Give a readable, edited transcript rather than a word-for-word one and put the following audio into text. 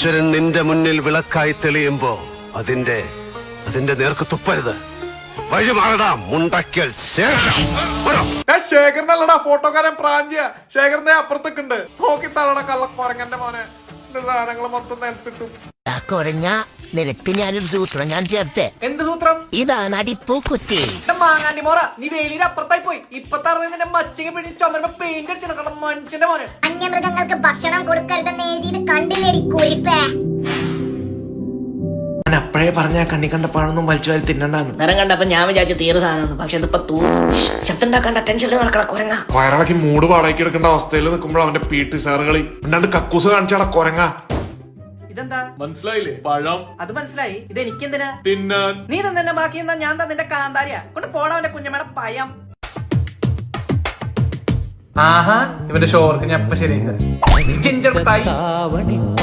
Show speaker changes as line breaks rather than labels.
ഈശ്വരൻ നിന്റെ മുന്നിൽ വിളക്കായി തെളിയുമ്പോ അതിന്റെ നേർക്ക് തുപ്പരുത്. വഴി മാറടാ മുണ്ടക്കൽ
ശേഖരനല്ലടാ ഫോട്ടോക്കാരൻ പ്രാഞ്ചിയ. ശേഖരന്റെ അപ്പുറത്തൊക്കെ ഉണ്ട്. നോക്കിട്ടാളടാ കള്ള കൊരങ്ങന്റെ മോനെ. സാധനങ്ങൾ മൊത്തം നിലത്തിട്ടു.
കുറഞ്ഞ നിരക്ക് ഞാനൊരു സൂത്രം ഞാൻ ചേർത്തെ.
എന്ത് സൂത്രം?
ഇതാണ് അടിപ്പൂക്കുറ്റി.
മാങ്ങാണ്ടി മോറ, നീ വേലിയുടെ അപ്പുറത്തായി പോയി. ഇപ്പത്തറിഞ്ഞ നിന്റെ മച്ചിങ്ങ പിടിച്ച് ചുമരുമ്പോ പെയിന്റ് അടിച്ചിടക്കണം മനുഷ്യന്റെ മോനെ.
അന്യമൃഗങ്ങൾക്ക് ഭക്ഷണം കൊടുക്കരുതെന്ന് എഴുതിയത് കണ്ടില്ലേടി കുരിപ്പേ.
ഞാൻ അപ്പഴേ പറഞ്ഞ കണ്ണി കണ്ടപ്പാണൊന്നും വലിച്ചു വാരി തിന്നണ്ടാന്ന്.
നിറം കണ്ടപ്പോ ഞാൻ വിചാരിച്ചു തീരെ സാധനം. പക്ഷെ ഇതിപ്പോ ശബ്ദം ഉണ്ടാക്കാണ്ട് അറ്റൻഷനിൽ നടക്കണ കൊരങ്ങ.
വയറിളക്കി മൂട് പാടാക്കി എടുക്കേണ്ട അവസ്ഥയിൽ നിൽക്കുമ്പോൾ അവന്റെ പീട്ടി സാറുകളി എന്നാണ്ട് കക്കൂസ് കാണിച്ചാടാ കൊരങ്ങ.
ഇതെന്താ
മനസ്സിലായില്ലേ? പഴം.
അത് മനസ്സിലായി. ഇത് എനിക്കെന്തിനാ
തിന്നാൻ.
നീ തന്നെ ബാക്കി എന്നാ ഞാൻ നിന്റെ കാന്താരിയാ കൊണ്ട് പോടാ അവന്റെ കുഞ്ഞമ്മയുടെ പയം.
ആഹാ, ഇവന്റെ ഷോർക്ക് ഞാൻ എപ്പ ശരിയാക്കി തരാം.